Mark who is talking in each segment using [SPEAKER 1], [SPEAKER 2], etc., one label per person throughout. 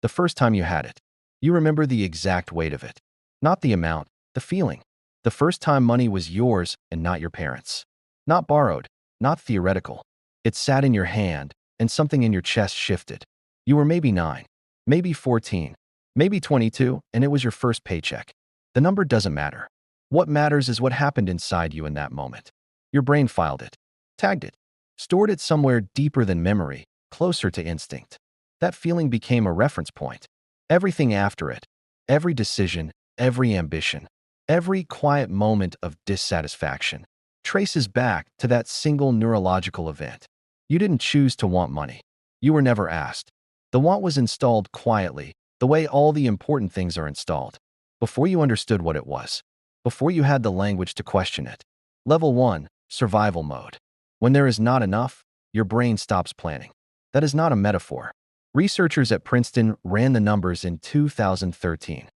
[SPEAKER 1] The first time you had it. You remember the exact weight of it. Not the amount, the feeling. The first time money was yours and not your parents'. Not borrowed, not theoretical. It sat in your hand, and something in your chest shifted. You were maybe 9, maybe 14, maybe 22, and it was your first paycheck. The number doesn't matter. What matters is what happened inside you in that moment. Your brain filed it, tagged it, stored it somewhere deeper than memory, closer to instinct. That feeling became a reference point. Everything after it, every decision, every ambition, every quiet moment of dissatisfaction, traces back to that single neurological event. You didn't choose to want money. You were never asked. The want was installed quietly, the way all the important things are installed, before you understood what it was, before you had the language to question it. Level 1, survival mode. When there is not enough, your brain stops planning. That is not a metaphor. Researchers at Princeton ran the numbers in 2013.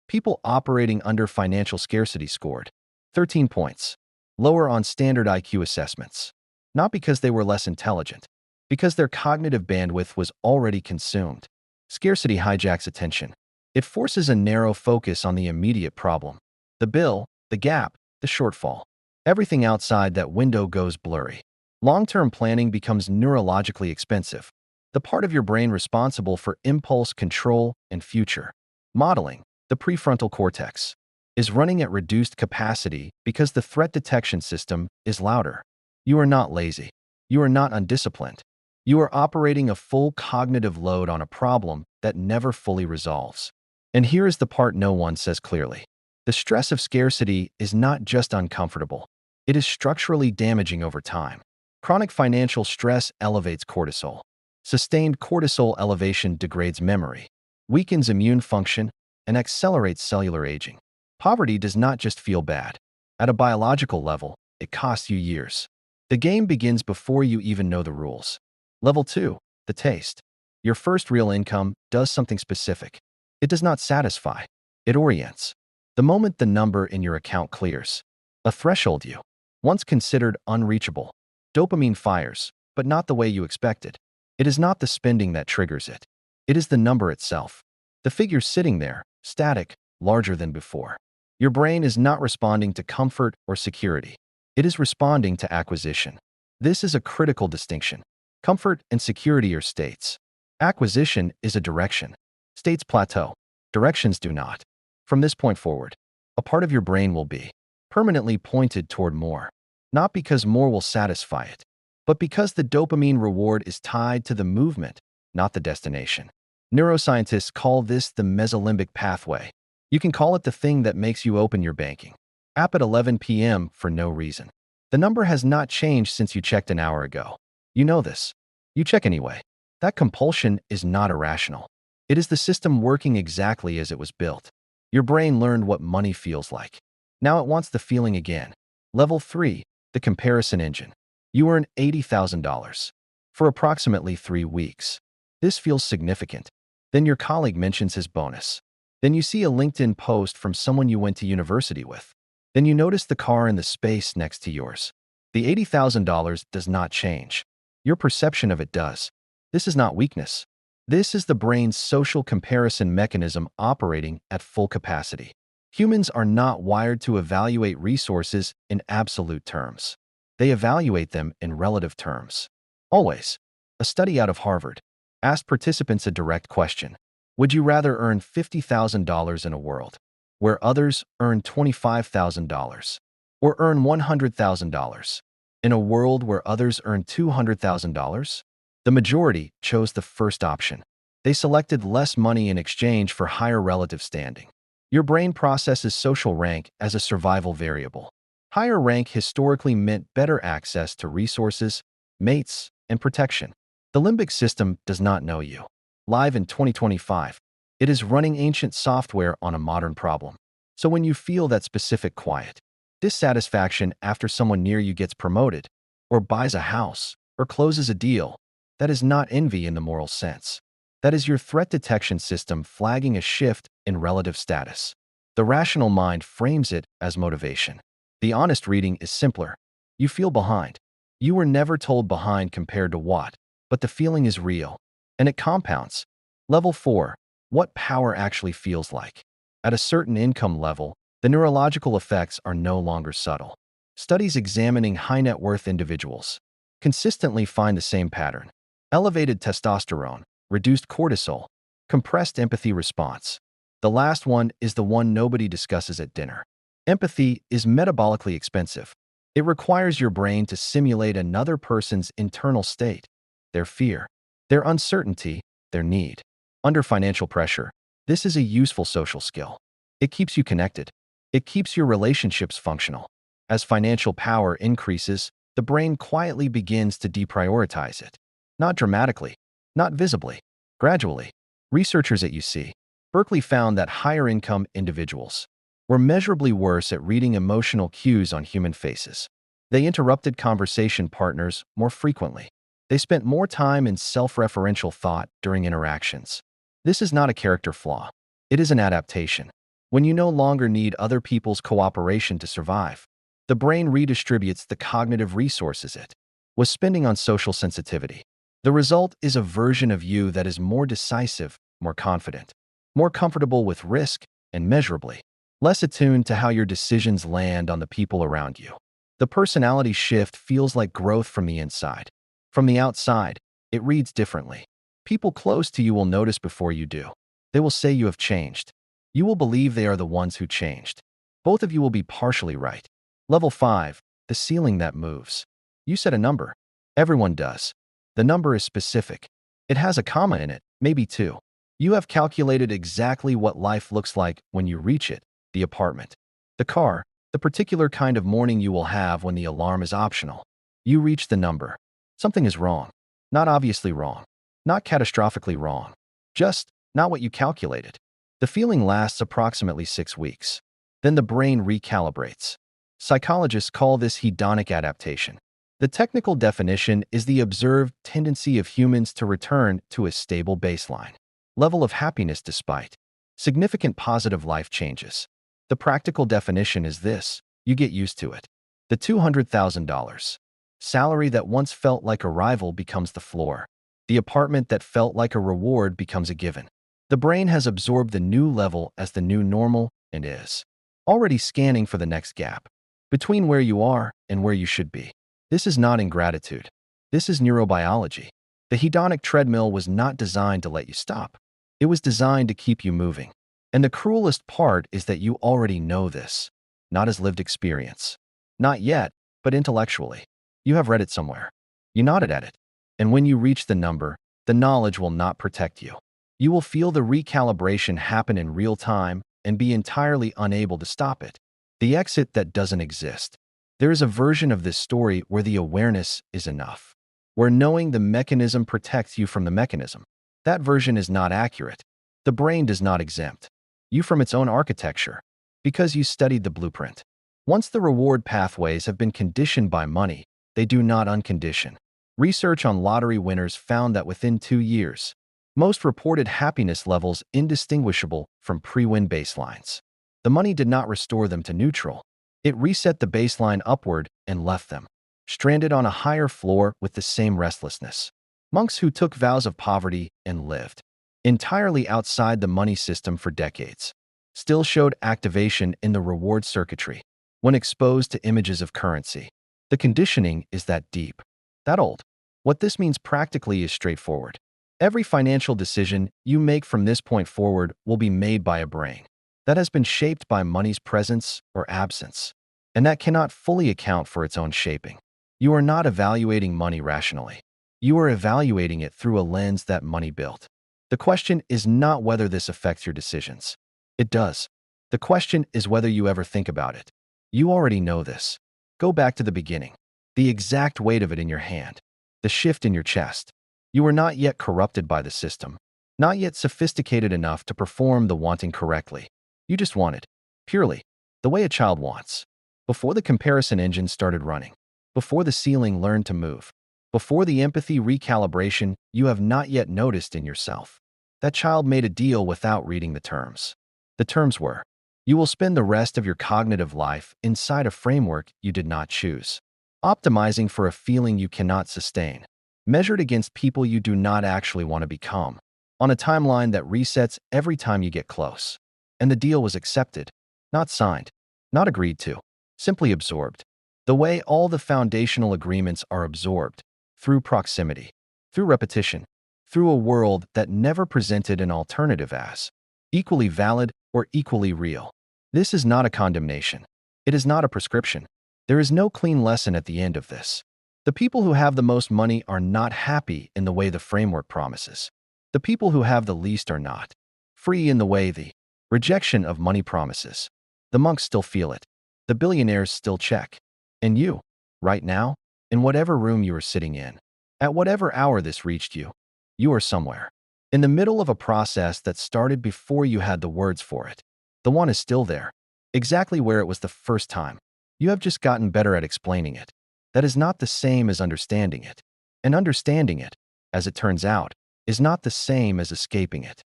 [SPEAKER 1] People operating under financial scarcity scored 13 points, lower on standard IQ assessments. Not because they were less intelligent, because their cognitive bandwidth was already consumed. Scarcity hijacks attention. It forces a narrow focus on the immediate problem. The bill, the gap, the shortfall. Everything outside that window goes blurry. Long-term planning becomes neurologically expensive. The part of your brain responsible for impulse control and future modeling, the prefrontal cortex, is running at reduced capacity because the threat detection system is louder. You are not lazy. You are not undisciplined. You are operating a full cognitive load on a problem that never fully resolves. And here is the part no one says clearly. The stress of scarcity is not just uncomfortable. It is structurally damaging over time. Chronic financial stress elevates cortisol. Sustained cortisol elevation degrades memory, weakens immune function, and accelerates cellular aging. Poverty does not just feel bad. At a biological level, it costs you years. The game begins before you even know the rules. Level 2, the taste. Your first real income does something specific. It does not satisfy. It orients. The moment the number in your account clears, a threshold you once considered unreachable, dopamine fires, but not the way you expected. It is not the spending that triggers it. It is the number itself. The figure sitting there, static, larger than before. Your brain is not responding to comfort or security. It is responding to acquisition. This is a critical distinction. Comfort and security are states. Acquisition is a direction. States plateau. Directions do not. From this point forward, a part of your brain will be permanently pointed toward more. Not because more will satisfy it, but because the dopamine reward is tied to the movement, not the destination. Neuroscientists call this the mesolimbic pathway. You can call it the thing that makes you open your banking app at 11 p.m. for no reason. The number has not changed since you checked an hour ago. You know this. You check anyway. That compulsion is not irrational. It is the system working exactly as it was built. Your brain learned what money feels like. Now it wants the feeling again. Level 3, the comparison engine. You earn $80,000 for approximately 3 weeks. This feels significant. Then your colleague mentions his bonus. Then you see a LinkedIn post from someone you went to university with. Then you notice the car in the space next to yours. The $80,000 does not change. Your perception of it does. This is not weakness. This is the brain's social comparison mechanism operating at full capacity. Humans are not wired to evaluate resources in absolute terms. They evaluate them in relative terms. Always. A study out of Harvard asked participants a direct question. Would you rather earn $50,000 in a world where others earn $25,000, or earn $100,000 in a world where others earn $200,000? The majority chose the first option. They selected less money in exchange for higher relative standing. Your brain processes social rank as a survival variable. Higher rank historically meant better access to resources, mates, and protection. The limbic system does not know you. Live in 2025, it is running ancient software on a modern problem. So when you feel that specific quiet dissatisfaction after someone near you gets promoted, or buys a house, or closes a deal, that is not envy in the moral sense. That is your threat detection system flagging a shift in relative status. The rational mind frames it as motivation. The honest reading is simpler. You feel behind. You were never told behind compared to what, but the feeling is real, and it compounds. Level 4, what power actually feels like. At a certain income level, the neurological effects are no longer subtle. Studies examining high net worth individuals consistently find the same pattern: elevated testosterone, reduced cortisol, compressed empathy response. The last one is the one nobody discusses at dinner. Empathy is metabolically expensive. It requires your brain to simulate another person's internal state, their fear, their uncertainty, their need. Under financial pressure, this is a useful social skill. It keeps you connected. It keeps your relationships functional. As financial power increases, the brain quietly begins to deprioritize it. Not dramatically, not visibly, gradually. Researchers at UC Berkeley found that higher income individuals were measurably worse at reading emotional cues on human faces. They interrupted conversation partners more frequently. They spent more time in self-referential thought during interactions. This is not a character flaw. It is an adaptation. When you no longer need other people's cooperation to survive, the brain redistributes the cognitive resources it was spending on social sensitivity. The result is a version of you that is more decisive, more confident, more comfortable with risk, and measurably less attuned to how your decisions land on the people around you. The personality shift feels like growth from the inside. From the outside, it reads differently. People close to you will notice before you do. They will say you have changed. You will believe they are the ones who changed. Both of you will be partially right. Level 5, the ceiling that moves. You set a number. Everyone does. The number is specific. It has a comma in it, maybe two. You have calculated exactly what life looks like when you reach it: the apartment, the car, the particular kind of morning you will have when the alarm is optional. You reach the number. Something is wrong. Not obviously wrong. Not catastrophically wrong. Just not what you calculated. The feeling lasts approximately 6 weeks. Then the brain recalibrates. Psychologists call this hedonic adaptation. The technical definition is the observed tendency of humans to return to a stable baseline level of happiness despite significant positive life changes. The practical definition is this: you get used to it. The $200,000 salary that once felt like a rival becomes the floor. The apartment that felt like a reward becomes a given. The brain has absorbed the new level as the new normal and is already scanning for the next gap between where you are and where you should be. This is not ingratitude. This is neurobiology. The hedonic treadmill was not designed to let you stop. It was designed to keep you moving. And the cruelest part is that you already know this, not as lived experience. Not yet, but intellectually. You have read it somewhere. You nodded at it. And when you reach the number, the knowledge will not protect you. You will feel the recalibration happen in real time and be entirely unable to stop it. The exit that doesn't exist. There is a version of this story where the awareness is enough, where knowing the mechanism protects you from the mechanism. That version is not accurate. The brain does not exempt you from its own architecture because you studied the blueprint. Once the reward pathways have been conditioned by money, they do not uncondition. Research on lottery winners found that within 2 years, most reported happiness levels indistinguishable from pre-win baselines. The money did not restore them to neutral. It reset the baseline upward and left them stranded on a higher floor with the same restlessness. Monks who took vows of poverty and lived entirely outside the money system for decades still showed activation in the reward circuitry when exposed to images of currency. The conditioning is that deep, that old. What this means practically is straightforward. Every financial decision you make from this point forward will be made by a brain that has been shaped by money's presence or absence, and that cannot fully account for its own shaping. You are not evaluating money rationally. You are evaluating it through a lens that money built. The question is not whether this affects your decisions. It does. The question is whether you ever think about it. You already know this. Go back to the beginning. The exact weight of it in your hand. The shift in your chest. You are not yet corrupted by the system. Not yet sophisticated enough to perform the wanting correctly. You just want it. Purely. The way a child wants. Before the comparison engine started running. Before the ceiling learned to move. Before the empathy recalibration you have not yet noticed in yourself. That child made a deal without reading the terms. The terms were: you will spend the rest of your cognitive life inside a framework you did not choose, optimizing for a feeling you cannot sustain, measured against people you do not actually want to become, on a timeline that resets every time you get close. And the deal was accepted, not signed, not agreed to, simply absorbed. The way all the foundational agreements are absorbed, through proximity, through repetition, through a world that never presented an alternative as equally valid or equally real. This is not a condemnation. It is not a prescription. There is no clean lesson at the end of this. The people who have the most money are not happy in the way the framework promises. The people who have the least are not free in the way the rejection of money promises. The monks still feel it. The billionaires still check. And you, right now, in whatever room you are sitting in, at whatever hour this reached you, you are somewhere. In the middle of a process that started before you had the words for it. The one is still there, exactly where it was the first time. You have just gotten better at explaining it. That is not the same as understanding it. And understanding it, as it turns out, is not the same as escaping it.